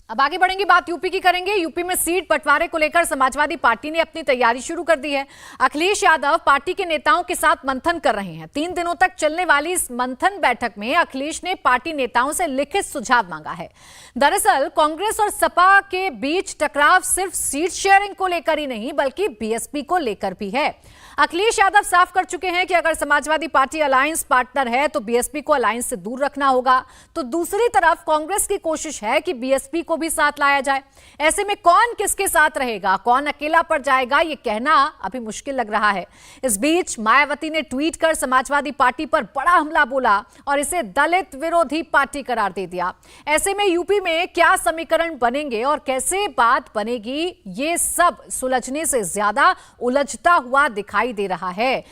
अब आगे बढ़ेंगे, बात यूपी की करेंगे। यूपी में सीट बंटवारे को लेकर समाजवादी पार्टी ने अपनी तैयारी शुरू कर दी है। अखिलेश यादव पार्टी के नेताओं के साथ मंथन कर रहे हैं। 3 दिनों तक चलने वाली इस मंथन बैठक में अखिलेश ने पार्टी नेताओं से लिखित सुझाव मांगा है। दरअसल कांग्रेस और सपा के बीच टकराव सिर्फ सीट शेयरिंग को लेकर ही नहीं बल्कि बीएसपी को लेकर भी है। अखिलेश यादव साफ कर चुके हैं कि अगर समाजवादी पार्टी अलायंस पार्टनर है तो बीएसपी को अलायंस से दूर रखना होगा। तो दूसरी तरफ कांग्रेस की कोशिश है कि बीएसपी को भी साथ लाया जाए। ऐसे में कौन किसके साथ रहेगा, कौन अकेला पड़ जाएगा, यह कहना अभी मुश्किल लग रहा है। इस बीच मायावती ने ट्वीट कर समाजवादी पार्टी पर बड़ा हमला बोला और इसे दलित विरोधी पार्टी करार दे दिया। ऐसे में यूपी में क्या समीकरण बनेंगे और कैसे बात बनेगी, ये सब सुलझने से ज्यादा उलझता हुआ दिखाई दे रहा है।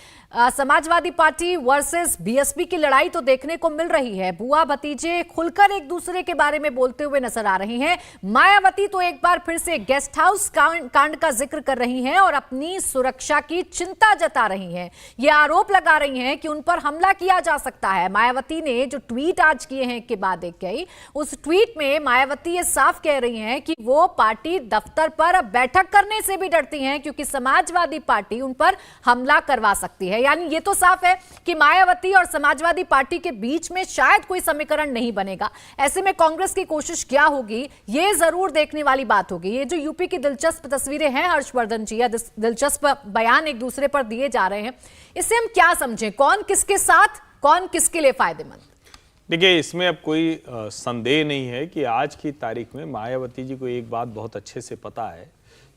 समाजवादी पार्टी वर्सेस बीएसपी की लड़ाई तो देखने को मिल रही है। बुआ भतीजे खुलकर एक दूसरे के बारे में बोलते हुए नजर आ रही हैं। मायावती तो एक बार फिर से गेस्ट हाउस कांड का जिक्र कर रही हैं और अपनी सुरक्षा की चिंता जता रही हैं। ये आरोप लगा रही हैं कि उन पर हमला किया जा सकता है। मायावती ने जो ट्वीट आज किए हैं के बाद एक गई, उस ट्वीट में मायावती ये साफ कह रही हैं कि वो पार्टी दफ्तर पर बैठक करने से भी डरती हैं क्योंकि समाजवादी पार्टी उन पर हमला करवा सकती है। यानी ये तो साफ है कि मायावती और समाजवादी पार्टी के बीच में शायद कोई समीकरण नहीं बनेगा। ऐसे में कांग्रेस की कोशिश क्या होगी, ये जरूर देखने वाली बात होगी। ये जो यूपी की दिलचस्प तस्वीरें हैं हर्षवर्धन जी, या दिलचस्प बयान एक दूसरे पर दिए जा रहे हैं, इससे हम क्या समझें, कौन किसके साथ, कौन किसके लिए फायदेमंद? देखिए, इसमें अब कोई संदेह नहीं है कि आज की तारीख में मायावती जी को एक बात बहुत अच्छे से पता है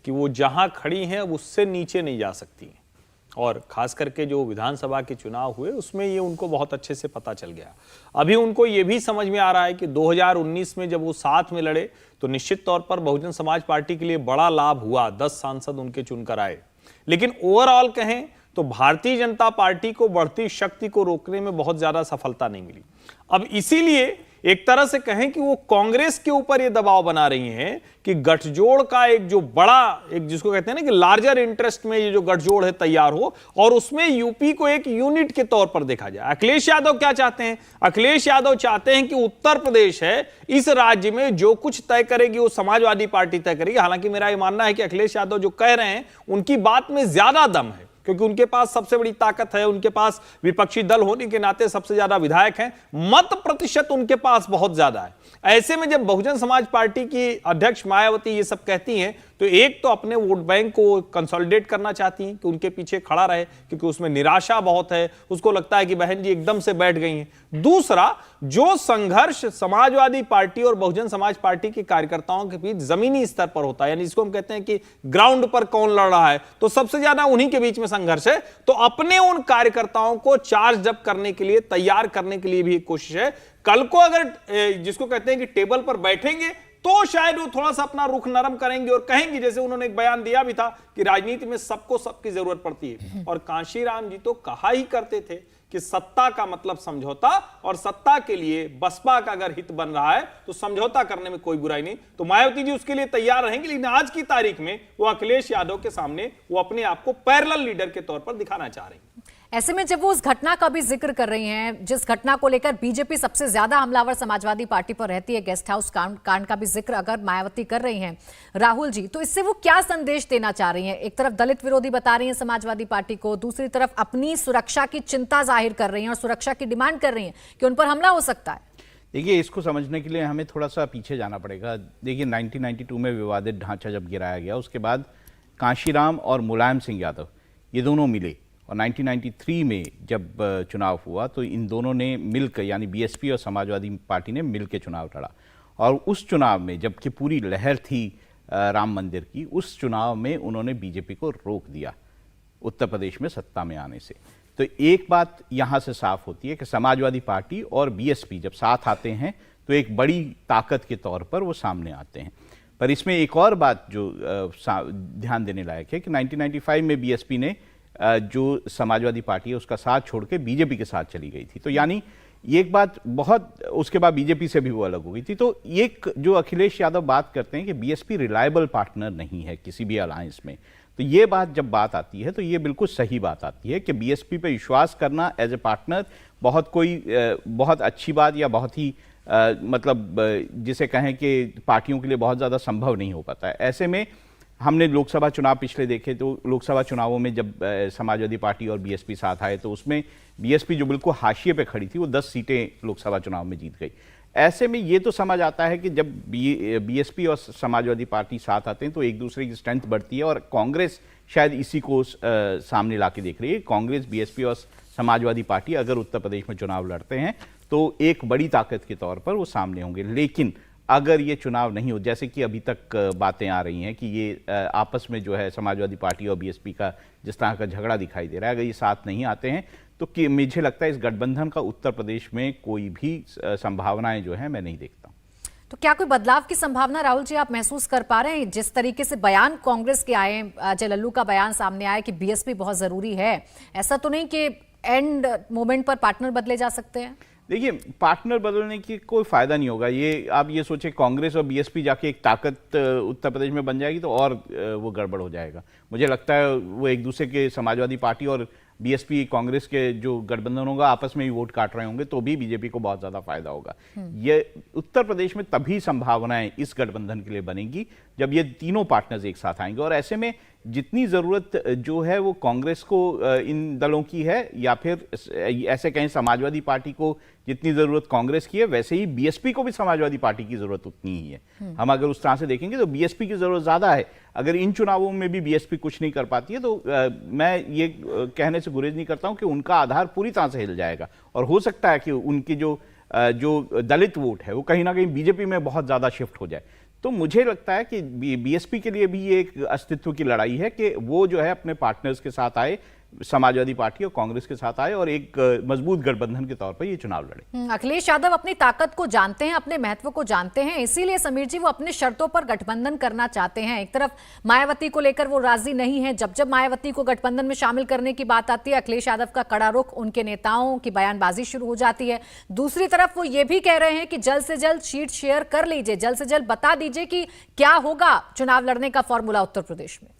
कि वो जहां खड़ी हैं अब उससे नीचे नहीं जा सकती। और खास करके जो विधानसभा के चुनाव हुए उसमें ये उनको बहुत अच्छे से पता चल गया। अभी उनको ये भी समझ में आ रहा है कि 2019 में जब वो साथ में लड़े तो निश्चित तौर पर बहुजन समाज पार्टी के लिए बड़ा लाभ हुआ, 10 सांसद उनके चुनकर आए। लेकिन ओवरऑल कहें तो भारतीय जनता पार्टी को बढ़ती शक्ति को रोकने में बहुत ज्यादा सफलता नहीं मिली। अब इसीलिए एक तरह से कहें कि वो कांग्रेस के ऊपर ये दबाव बना रही हैं कि गठजोड़ का एक जो बड़ा, एक जिसको कहते हैं ना कि लार्जर इंटरेस्ट में ये जो गठजोड़ है तैयार हो और उसमें यूपी को एक यूनिट के तौर पर देखा जाए। अखिलेश यादव क्या चाहते हैं? अखिलेश यादव चाहते हैं कि उत्तर प्रदेश है, इस राज्य में जो कुछ तय करेगी वो समाजवादी पार्टी तय करेगी। हालांकि मेरा ये मानना है कि अखिलेश यादव जो कह रहे हैं उनकी बात में ज्यादा दम है क्योंकि उनके पास सबसे बड़ी ताकत है, उनके पास विपक्षी दल होने के नाते सबसे ज्यादा विधायक हैं, मत प्रतिशत उनके पास बहुत ज्यादा है। ऐसे में जब बहुजन समाज पार्टी की अध्यक्ष मायावती ये सब कहती हैं तो एक तो अपने वोट बैंक को कंसोलिडेट करना चाहती हैं कि उनके पीछे खड़ा रहे क्योंकि उसमें निराशा बहुत है, उसको लगता है कि बहन जी एकदम से बैठ गई हैं। दूसरा, जो संघर्ष समाजवादी पार्टी और बहुजन समाज पार्टी के कार्यकर्ताओं के बीच जमीनी स्तर पर होता है, यानी इसको हम कहते हैं कि ग्राउंड पर कौन लड़ रहा है, तो सबसे ज्यादा उन्हीं के बीच में संघर्ष है। तो अपने उन कार्यकर्ताओं को चार्ज अप करने के लिए, तैयार करने के लिए भी एक कोशिश है। कल को अगर जिसको कहते हैं कि टेबल पर बैठेंगे तो शायद वो थोड़ा सा अपना रुख नरम करेंगे और कहेंगे, जैसे उन्होंने एक बयान दिया भी था कि राजनीति में सबको सबकी जरूरत पड़ती है। और कांशीराम जी तो कहा ही करते थे कि सत्ता का मतलब समझौता, और सत्ता के लिए बसपा का अगर हित बन रहा है तो समझौता करने में कोई बुराई नहीं। तो मायावती जी उसके लिए तैयार रहेंगे, लेकिन आज की तारीख में वो अखिलेश यादव के सामने वो अपने आप को पैरेलल लीडर के तौर पर दिखाना चाह रही हैं। ऐसे में जब वो उस घटना का भी जिक्र कर रही हैं, जिस घटना को लेकर बीजेपी सबसे ज्यादा हमलावर समाजवादी पार्टी पर रहती है, गेस्ट हाउस कांड का भी जिक्र अगर मायावती कर रही हैं राहुल जी, तो इससे वो क्या संदेश देना चाह रही हैं? एक तरफ दलित विरोधी बता रही हैं समाजवादी पार्टी को, दूसरी तरफ अपनी सुरक्षा की चिंता जाहिर कर रही हैं और सुरक्षा की डिमांड कर रही हैं कि उन पर हमला हो सकता है। देखिए, इसको समझने के लिए हमें थोड़ा सा पीछे जाना पड़ेगा। देखिए, 1992 में विवादित ढांचा जब गिराया गया, उसके बाद कांशीराम और मुलायम सिंह यादव ये दोनों मिले और 1993 में जब चुनाव हुआ तो इन दोनों ने मिलकर, यानी बीएसपी और समाजवादी पार्टी ने मिलकर चुनाव लड़ा। और उस चुनाव में जबकि पूरी लहर थी राम मंदिर की, उस चुनाव में उन्होंने बीजेपी को रोक दिया उत्तर प्रदेश में सत्ता में आने से। तो एक बात यहाँ से साफ होती है कि समाजवादी पार्टी और बीएसपी जब साथ आते हैं तो एक बड़ी ताकत के तौर पर वो सामने आते हैं। पर इसमें एक और बात जो ध्यान देने लायक है कि 1995 में बीएसपी ने जो समाजवादी पार्टी है उसका साथ छोड़ के बीजेपी के साथ चली गई थी। तो यानी ये एक बात बहुत, उसके बाद बीजेपी से भी वो अलग हो गई थी। तो एक जो अखिलेश यादव बात करते हैं कि बीएसपी रिलायबल पार्टनर नहीं है किसी भी अलायंस में, तो ये बात जब बात आती है तो ये बिल्कुल सही बात आती है कि बीएसपी पे विश्वास करना एज ए पार्टनर बहुत अच्छी बात या बहुत ही जिसे कहें कि पार्टियों के लिए बहुत ज़्यादा संभव नहीं हो पाता है। ऐसे में हमने लोकसभा चुनाव पिछले देखे तो लोकसभा चुनावों में जब समाजवादी पार्टी और बीएसपी साथ आए तो उसमें बीएसपी जो बिल्कुल हाशिए पे खड़ी थी वो 10 सीटें लोकसभा चुनाव में जीत गई। ऐसे में ये तो समझ आता है कि जब बीएसपी और समाजवादी पार्टी साथ आते हैं तो एक दूसरे की स्ट्रेंथ बढ़ती है, और कांग्रेस शायद इसी को सामने ला के देख रही है। कांग्रेस, बीएसपी और समाजवादी पार्टी अगर उत्तर प्रदेश में चुनाव लड़ते हैं तो एक बड़ी ताकत के तौर पर वो सामने होंगे। लेकिन अगर ये चुनाव नहीं हो, जैसे कि अभी तक बातें आ रही हैं कि ये आपस में जो है समाजवादी पार्टी और बीएसपी का जिस तरह का झगड़ा दिखाई दे रहा है, अगर ये साथ नहीं आते हैं तो कि मुझे लगता है इस गठबंधन का उत्तर प्रदेश में कोई भी संभावनाएं जो है मैं नहीं देखता। तो क्या कोई बदलाव की संभावना राहुल जी आप महसूस कर पा रहे हैं? जिस तरीके से बयान कांग्रेस के आए, अजय लल्लू का बयान सामने आया कि बीएसपी बहुत जरूरी है, ऐसा तो नहीं कि एंड मोमेंट पर पार्टनर बदले जा सकते हैं? देखिए, पार्टनर बदलने की कोई फायदा नहीं होगा। ये आप ये सोचे कांग्रेस और बीएसपी जाके एक ताकत उत्तर प्रदेश में बन जाएगी तो और वो गड़बड़ हो जाएगा। मुझे लगता है वो एक दूसरे के समाजवादी पार्टी और बीएसपी कांग्रेस के जो गठबंधन होगा आपस में ही वोट काट रहे होंगे तो भी बीजेपी को बहुत ज्यादा फायदा होगा। ये उत्तर प्रदेश में तभी संभावनाएं इस गठबंधन के लिए बनेगी जब ये तीनों पार्टनर्स एक साथ आएंगे, और ऐसे में जितनी जरूरत जो है वो कांग्रेस को इन दलों की है या फिर ऐसे कहें समाजवादी पार्टी को जितनी जरूरत कांग्रेस की है वैसे ही बीएसपी को भी समाजवादी पार्टी की जरूरत उतनी ही है। हम अगर उस तरह से देखेंगे तो बीएसपी की जरूरत ज्यादा है। अगर इन चुनावों में भी बीएसपी कुछ नहीं कर पाती है तो मैं ये कहने से गुरेज नहीं करता हूं कि उनका आधार पूरी तरह से हिल जाएगा, और हो सकता है कि उनकी जो दलित वोट है वो कहीं ना कहीं बीजेपी में बहुत ज्यादा शिफ्ट हो जाए। तो मुझे लगता है कि बीएसपी के लिए भी ये एक अस्तित्व की लड़ाई है कि वो जो है अपने पार्टनर्स के साथ आए, समाजवादी पार्टी और कांग्रेस के साथ आए और एक मजबूत गठबंधन के तौर पर ये चुनाव लड़े। अखिलेश यादव अपनी ताकत को जानते हैं, अपने महत्व को जानते हैं, इसीलिए समीर जी वो अपने शर्तों पर गठबंधन करना चाहते हैं। एक तरफ मायावती को लेकर वो राजी नहीं है, जब जब मायावती को गठबंधन में शामिल करने की बात आती है अखिलेश यादव का कड़ा रुख, उनके नेताओं की बयानबाजी शुरू हो जाती है। दूसरी तरफ वो ये भी कह रहे हैं कि जल्द से जल्द शीट शेयर कर लीजिए, जल्द से जल्द बता दीजिए कि क्या होगा चुनाव लड़ने का फॉर्मूला उत्तर प्रदेश में।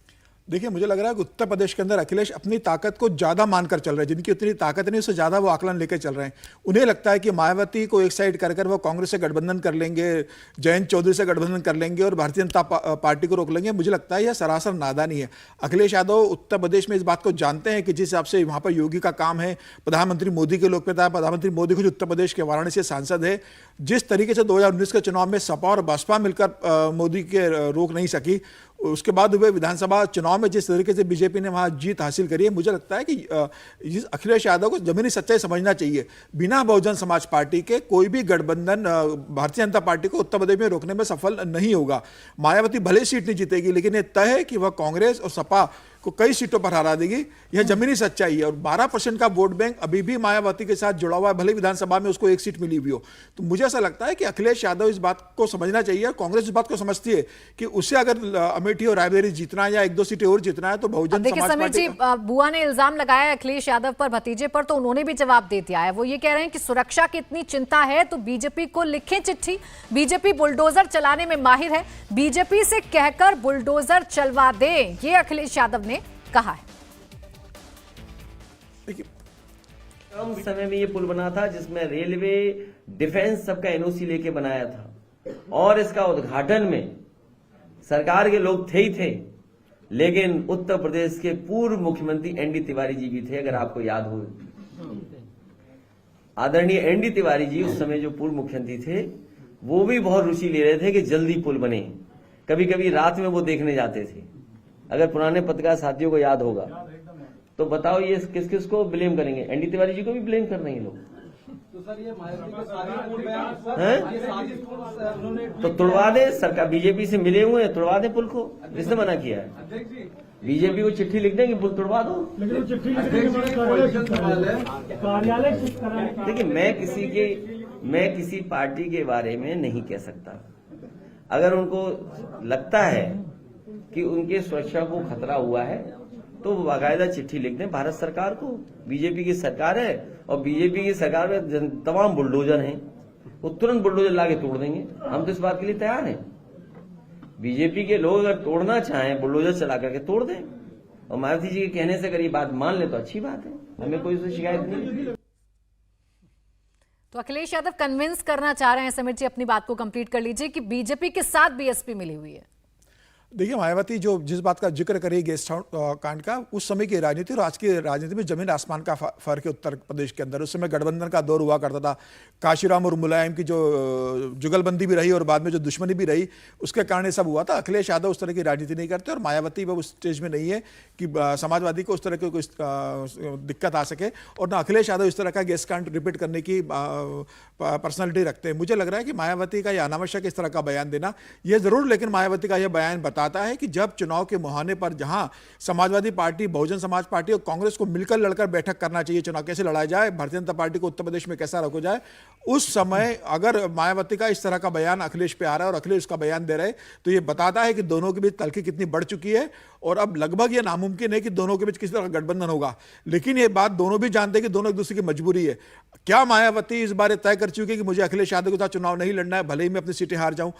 देखिए, मुझे लग रहा है कि उत्तर प्रदेश के अंदर अखिलेश अपनी ताकत को ज्यादा मानकर चल रहे हैं। जिनकी उतनी ताकत नहीं उससे ज्यादा वो आकलन लेकर चल रहे हैं। उन्हें लगता है कि मायावती को एक साइड कर वो कांग्रेस से गठबंधन कर लेंगे, जयंत चौधरी से गठबंधन कर लेंगे और भारतीय जनता पार्टी को रोक लेंगे। मुझे लगता है यह सरासर नादानी है। अखिलेश यादव उत्तर प्रदेश में इस बात को जानते हैं कि जिस हिसाब से वहां पर योगी का काम है, प्रधानमंत्री मोदी के लोकप्रियता, प्रधानमंत्री मोदी खुद उत्तर प्रदेश के वाराणसी सांसद है, जिस तरीके से 2019 के चुनाव में सपा और बसपा मिलकर मोदी के रोक नहीं सकी, उसके बाद हुए विधानसभा चुनाव में जिस तरीके से बीजेपी ने वहां जीत हासिल करी है, मुझे लगता है कि अखिलेश यादव को जमीनी सच्चाई समझना चाहिए। बिना बहुजन समाज पार्टी के कोई भी गठबंधन भारतीय जनता पार्टी को उत्तर प्रदेश में रोकने में सफल नहीं होगा। मायावती भले सीट नहीं जीतेगी, लेकिन यह तय है कि वह कांग्रेस और सपा को कई सीटों पर हरा देगी। यह जमीनी सच्चाई है। और 12% का वोट बैंक अभी भी मायावती के साथ जुड़ा हुआ है, भले विधानसभा में उसको एक सीट मिली हुई हो। तो मुझे ऐसा लगता है कि अखिलेश यादव इस बात को समझना चाहिए। कांग्रेस इस बात को समझती है कि उसे अगर अमेठी और रायबरेली जीतना है या 1-2 सीटें और जीतना है तो बहुजन समाज समीर जी, बुआ ने इल्जाम लगाया अखिलेश यादव पर, भतीजे पर, तो उन्होंने भी जवाब दे दिया है। वो ये कह रहे हैं कि सुरक्षा की इतनी चिंता है तो बीजेपी को लिखें चिट्ठी, बीजेपी बुलडोजर चलाने में माहिर है, बीजेपी से कहकर बुलडोजर चलवा दे, ये अखिलेश यादव ने कहा है। कम समय में ये पुल बना था जिसमें रेलवे, डिफेंस सबका एनओसी लेके बनाया था, और इसका उद्घाटन में सरकार के लोग थे ही थे, लेकिन उत्तर प्रदेश के पूर्व मुख्यमंत्री एनडी तिवारी जी भी थे। अगर आपको याद हो, आदरणीय एनडी तिवारी जी उस समय जो पूर्व मुख्यमंत्री थे वो भी बहुत रुचि ले रहे थे कि जल्दी पुल बने। कभी कभी रात में वो देखने जाते थे। अगर पुराने पत्रकार साथियों को याद होगा तो बताओ ये किस किस को ब्लेम करेंगे? एनडी तिवारी जी को भी ब्लेम कर रहे हैं लोग। तो सर ये तो तुड़वा दे, सरकार बीजेपी से मिले हुए हैं, तुड़वा दे पुल को। इसने मना किया है, बीजेपी को चिट्ठी लिख देंगे पुल तुड़वा दो। देखिए, मैं किसी पार्टी के बारे में नहीं कह सकता। अगर उनको लगता है कि उनके सुरक्षा को खतरा हुआ है तो बाकायदा चिट्ठी लिख दें भारत सरकार को। बीजेपी की सरकार है और बीजेपी की सरकार में तमाम बुलडोजर हैं, वो तुरंत बुलडोजर लाके तोड़ देंगे। हम तो इस बात के लिए तैयार हैं। बीजेपी के लोग अगर तोड़ना चाहें बुलडोजर चला करके तोड़ दें, और मायावती जी के कहने से अगर ये बात मान ले तो अच्छी बात है, हमें कोई उससे शिकायत नहीं है। तो अखिलेश यादव कन्विंस करना चाह रहे हैं, समीर जी अपनी बात को कंप्लीट कर लीजिए, कि बीजेपी के साथ बीएसपी मिली हुई है। देखिए, मायावती जो जिस बात का जिक्र करी गेस्ट हाउस कांड का, उस समय की राजनीति और आज की राजनीति में जमीन आसमान का फर्क है। उत्तर प्रदेश के अंदर उस समय गठबंधन का दौर हुआ करता था। काशीराम और मुलायम की जो जुगलबंदी भी रही और बाद में जो दुश्मनी भी रही, उसके कारण ये सब हुआ था। अखिलेश यादव उस तरह की राजनीति नहीं करते और मायावती वो उस स्टेज में नहीं है कि समाजवादी को उस तरह की कोई दिक्कत आ सके, और ना अखिलेश यादव इस तरह का गेस्ट कांड रिपीट करने की पर्सनैलिटी रखते हैं। मुझे लग रहा है कि मायावती का यह अनावश्यक इस तरह का बयान देना, यह जरूर, लेकिन मायावती का यह बयान बताता है कि जब चुनाव के मुहाने पर जहां समाजवादी पार्टी, बहुजन समाज पार्टी और कांग्रेस को मिलकर लड़कर बैठक करना चाहिए, चुनाव कैसे लड़ा जाए, भारतीय जनता पार्टी को उत्तर प्रदेश में कैसा रखा जाए, उस समय अगर मायावती का इस तरह का बयान अखिलेश पे आ रहा है और अखिलेश उसका बयान दे रहे, तो यह बताता है कि दोनों के बीच तलखी कितनी बढ़ चुकी है और अब लगभग यह नामुमकिन है कि दोनों के बीच किसी तरह का गठबंधन होगा। लेकिन यह बात दोनों भी जानते हैं कि दोनों एक दूसरे की मजबूरी है। क्या मायावती इस बार तय कर चुकी है कि मुझे अखिलेश यादव के साथ चुनाव नहीं लड़ना है, भले ही मैं अपनी सीटें हार जाऊं?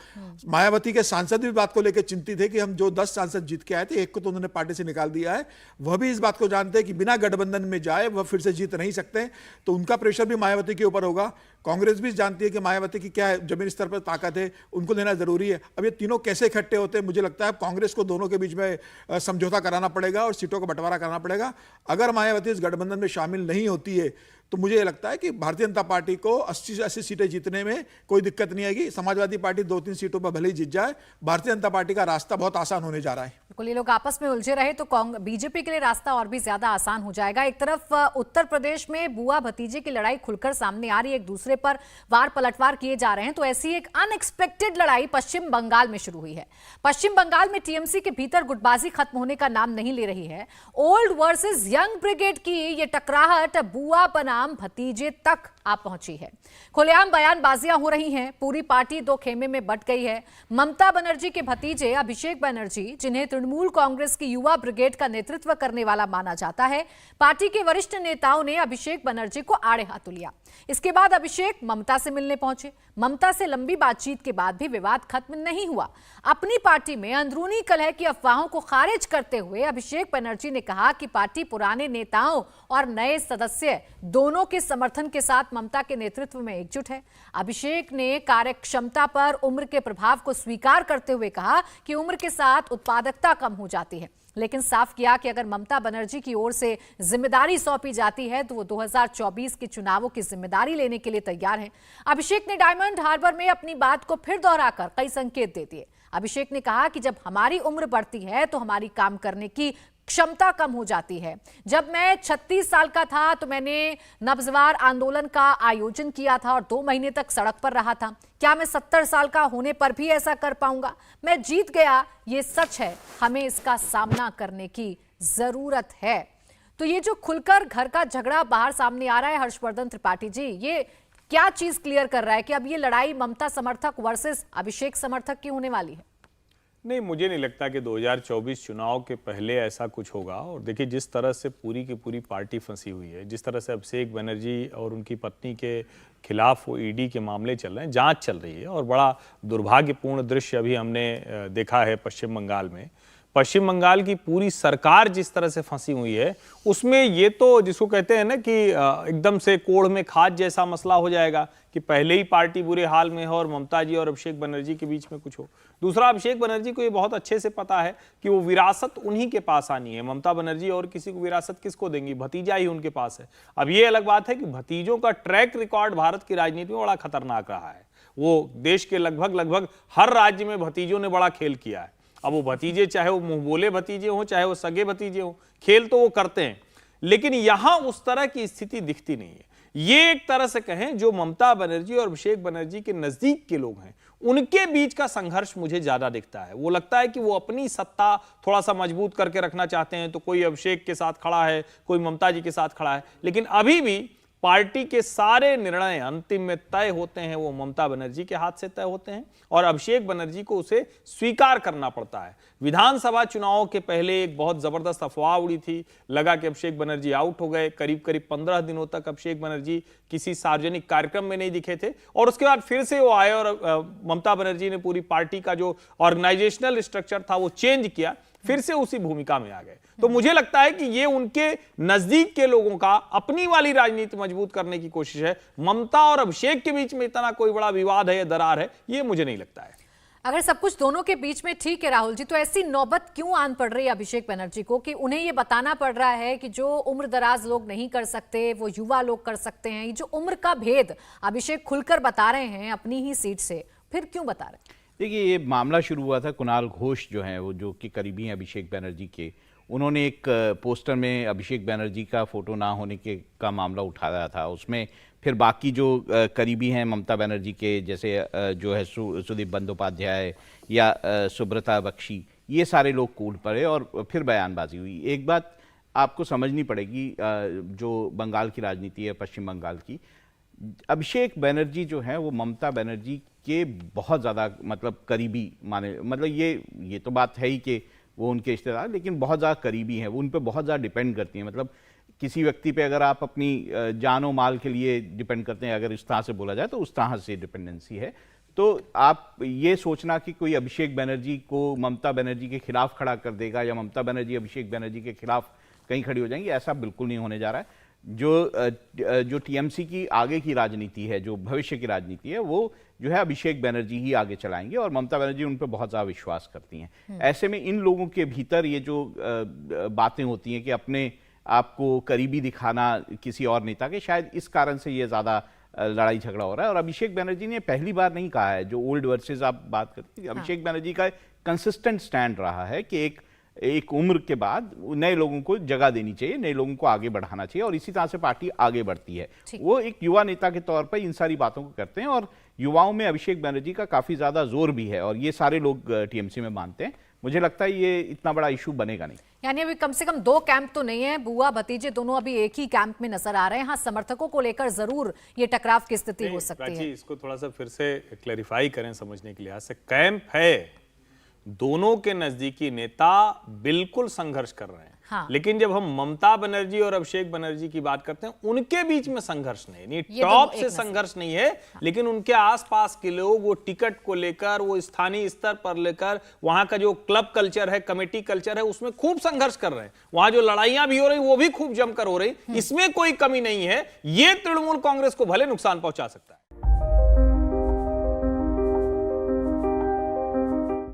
मायावती के सांसद भी बात को लेकर चिंतित है कि हम जो 10 सांसद जीत के आए थे, एक को तो उन्होंने पार्टी से निकाल दिया है। वह भी इस बात को जानते हैं कि बिना गठबंधन में जाए वह फिर से जीत नहीं सकते, तो उनका प्रेशर भी मायावती के ऊपर होगा। कांग्रेस भी जानती है कि मायावती की क्या जमीनी स्तर पर ताकत है, उनको देना जरूरी है। अब ये तीनों कैसे इकट्ठे होते हैं, मुझे लगता है कांग्रेस को दोनों के बीच में समझौता कराना पड़ेगा और सीटों का बंटवारा करना पड़ेगा। अगर मायावती इस गठबंधन में शामिल नहीं होती है तो मुझे लगता है कि भारतीय जनता पार्टी को 80 से 80 सीटें जीतने में कोई दिक्कत नहीं आएगी। समाजवादी पार्टी 2-3 सीटों पर भले ही जीत जाए, भारतीय जनता पार्टी का रास्ता बहुत आसान होने जा रहा है। बिल्कुल, ये लोग आपस में उलझे रहे तो बीजेपी के लिए रास्ता और भी ज्यादा आसान हो जाएगा। एक तरफ उत्तर प्रदेश में बुआ भतीजे की लड़ाई खुलकर सामने आ रही है, एक दूसरे पर वार पलटवार किए जा रहे हैं, तो ऐसी एक अनएक्सपेक्टेड लड़ाई पश्चिम बंगाल में शुरू हुई है। पश्चिम बंगाल में टीएमसी के भीतर गुटबाजी खत्म होने का नाम नहीं ले रही है। ओल्ड वर्सेस यंग ब्रिगेड की ये टकराहट बुआ बनाम भतीजे तक आ पहुंची है। खुलेआम बयानबाजियां हो रही हैं, पूरी पार्टी दो खेमे में बंट गई है। ममता बनर्जी के भतीजे अभिषेक बनर्जी, जिन्हें तृणमूल कांग्रेस की युवा ब्रिगेड का नेतृत्व करने वाला माना जाता है, पार्टी के वरिष्ठ नेताओं ने अभिषेक बनर्जी को आड़े हाथों लिया। इसके बाद अभिषेक ममता से मिलने पहुंचे। ममता से लंबी बातचीत के बाद भी विवाद खत्म नहीं हुआ। अपनी पार्टी में अंदरूनी कलह की अफवाहों को खारिज करते हुए अभिषेक बनर्जी ने कहा कि पार्टी पुराने नेताओं और नए सदस्य दोनों के समर्थन के साथ ममता के नेतृत्व में एकजुट है। अभिषेक ने कार्यक्षमता पर उम्र के प्रभाव को स्वीकार करते हुए कहा कि उम्र के साथ उत्पादकता कम हो जाती है, लेकिन साफ किया कि अगर ममता बनर्जी की ओर से जिम्मेदारी सौंपी जाती है तो वो 2024 के चुनावों की जिम्मेदारी लेने के लिए तैयार हैं। अभिषेक ने डायमंड हार्बर में अपनी बात को फिर दोहराकर कई संकेत दे दिए। अभिषेक ने कहा कि जब हमारी उम्र बढ़ती है तो हमारी काम करने की क्षमता कम हो जाती है। जब मैं 36 साल का था तो मैंने नब्जवार आंदोलन का आयोजन किया था और 2 महीने तक सड़क पर रहा था। क्या मैं 70 साल का होने पर भी ऐसा कर पाऊंगा? मैं जीत गया, ये सच है। हमें इसका सामना करने की जरूरत है। तो ये जो खुलकर घर का झगड़ा बाहर सामने आ रहा है, हर्षवर्धन त्रिपाठी जी, ये क्या चीज क्लियर कर रहा है कि अब ये लड़ाई ममता समर्थक वर्सेस अभिषेक समर्थक की होने वाली है? नहीं, मुझे नहीं लगता कि 2024 चुनाव के पहले ऐसा कुछ होगा। और देखिए, जिस तरह से पूरी की पूरी पार्टी फंसी हुई है, जिस तरह से अभिषेक बनर्जी और उनकी पत्नी के खिलाफ वो ईडी के मामले चल रहे हैं, जांच चल रही है, और बड़ा दुर्भाग्यपूर्ण दृश्य अभी हमने देखा है पश्चिम बंगाल में। पश्चिम बंगाल की पूरी सरकार जिस तरह से फंसी हुई है, उसमें ये तो जिसको कहते हैं ना कि एकदम से कोढ़ में खाद जैसा मसला हो जाएगा कि पहले ही पार्टी बुरे हाल में है और ममता जी और अभिषेक बनर्जी के बीच में कुछ हो। दूसरा, अभिषेक बनर्जी को ये बहुत अच्छे से पता है कि वो विरासत उन्हीं के पास आनी है। ममता बनर्जी और किसी को विरासत किसको देंगी? भतीजा ही उनके पास है। अब ये अलग बात है कि भतीजों का ट्रैक रिकॉर्ड भारत की राजनीति में बड़ा खतरनाक रहा है। वो देश के लगभग हर राज्य में भतीजों ने बड़ा खेल किया है। अब वो भतीजे, चाहे वो मुंह बोले भतीजे हों, चाहे वो सगे भतीजे हों, खेल तो वो करते हैं, लेकिन यहां उस तरह की स्थिति दिखती नहीं है। ये एक तरह से कहें, जो ममता बनर्जी और अभिषेक बनर्जी के नजदीक के लोग हैं, उनके बीच का संघर्ष मुझे ज्यादा दिखता है। वो लगता है कि वो अपनी सत्ता थोड़ा सा मजबूत करके रखना चाहते हैं, तो कोई अभिषेक के साथ खड़ा है, कोई ममता जी के साथ खड़ा है, लेकिन अभी भी पार्टी के सारे निर्णय अंतिम में तय होते हैं वो ममता बनर्जी के हाथ से तय होते हैं, और अभिषेक बनर्जी को उसे स्वीकार करना पड़ता है। विधानसभा चुनाव के पहले एक बहुत जबरदस्त अफवाह उड़ी थी, लगा कि अभिषेक बनर्जी आउट हो गए। करीब 15 दिनों तक अभिषेक बनर्जी किसी सार्वजनिक कार्यक्रम में नहीं दिखे थे, और उसके बाद फिर से वो आए और ममता बनर्जी ने पूरी पार्टी का जो ऑर्गेनाइजेशनल स्ट्रक्चर था वो चेंज किया। फिर से उसी भूमिका में आ गए। तो मुझे लगता है कि ये उनके नजदीक के लोगों का अपनी वाली राजनीति मजबूत करने की कोशिश है। ममता और अभिषेक के बीच में इतना कोई बड़ा विवाद है या दरार है, ये मुझे नहीं लगता है। अगर सब कुछ दोनों के बीच में ठीक है राहुल जी, तो ऐसी नौबत क्यों आन पड़ रही है अभिषेक बनर्जी को कि उन्हें ये बताना पड़ रहा है कि जो उम्र दराज लोग नहीं कर सकते वो युवा लोग कर सकते हैं। ये जो उम्र का भेद अभिषेक खुलकर बता रहे हैं अपनी ही सीट से, फिर क्यों बता रहे हैं? देखिए, ये मामला शुरू हुआ था कुणाल घोष जो हैं, वो जो कि करीबी हैं अभिषेक बनर्जी के, उन्होंने एक पोस्टर में अभिषेक बनर्जी का फोटो ना होने के का मामला उठाया था। उसमें फिर बाकी जो करीबी हैं ममता बनर्जी के, जैसे जो है सुदीप बंदोपाध्याय या सुब्रता बख्शी, ये सारे लोग कूद पड़े और फिर बयानबाजी हुई। एक बात आपको समझनी पड़ेगी, जो बंगाल की राजनीति है, पश्चिम बंगाल की, अभिषेक बनर्जी जो है वो ममता बनर्जी के बहुत ज़्यादा मतलब करीबी माने, मतलब ये तो बात है ही कि वो उनके रिश्तेदार, लेकिन बहुत ज़्यादा करीबी हैं, वो उन पर बहुत ज़्यादा डिपेंड करती हैं। मतलब किसी व्यक्ति पे अगर आप अपनी जानो माल के लिए डिपेंड करते हैं, अगर इस तरह से बोला जाए तो उस तरह से डिपेंडेंसी है। तो आप ये सोचना कि कोई अभिषेक बनर्जी को ममता बनर्जी के खिलाफ खड़ा कर देगा या ममता बनर्जी अभिषेक बनर्जी के खिलाफ कहीं खड़ी हो जाएंगी, ऐसा बिल्कुल नहीं होने जा रहा है। जो टीएमसी की आगे की राजनीति है, जो भविष्य की राजनीति है, वो जो है अभिषेक बनर्जी ही आगे चलाएंगे और ममता बनर्जी उन पर बहुत ज़्यादा विश्वास करती हैं। ऐसे में इन लोगों के भीतर ये जो बातें होती हैं कि अपने आपको करीबी दिखाना किसी और नेता के, शायद इस कारण से ये ज़्यादा लड़ाई झगड़ा हो रहा है। और अभिषेक बनर्जी ने पहली बार नहीं कहा है, जो ओल्ड वर्सेस आप बात करते हैं, अभिषेक बनर्जी का कंसिस्टेंट स्टैंड रहा है कि एक उम्र के बाद नए लोगों को जगह देनी चाहिए, नए लोगों को आगे बढ़ाना चाहिए और इसी तरह से पार्टी आगे बढ़ती है। वो एक युवा नेता के तौर पर इन सारी बातों को करते हैं और युवाओं में अभिषेक बनर्जी का काफी ज्यादा जोर भी है और ये सारे लोग टीएमसी में मानते हैं। मुझे लगता है ये इतना बड़ा इशू बनेगा नहीं। यानी अभी कम से कम दो कैंप तो नहीं है, बुआ भतीजे दोनों अभी एक ही कैंप में नजर आ रहे हैं। हाँ, समर्थकों को लेकर जरूर ये टकराव की स्थिति हो सकती है। इसको थोड़ा सा फिर से क्लैरिफाई करें समझने के लिहाज से। कैंप है, दोनों के नजदीकी नेता बिल्कुल संघर्ष कर रहे हैं। हाँ। लेकिन जब हम ममता बनर्जी और अभिषेक बनर्जी की बात करते हैं, उनके बीच में संघर्ष नहीं, टॉप से संघर्ष नहीं है। हाँ। लेकिन उनके आसपास के लोग वो टिकट को लेकर, वो स्थानीय स्तर पर लेकर, वहां का जो क्लब कल्चर है, कमेटी कल्चर है, उसमें खूब संघर्ष कर रहे हैं। वहां जो लड़ाइयां भी हो रही वो भी खूब जमकर हो रही, इसमें कोई कमी नहीं है। ये तृणमूल कांग्रेस को भले नुकसान पहुंचा सकता है।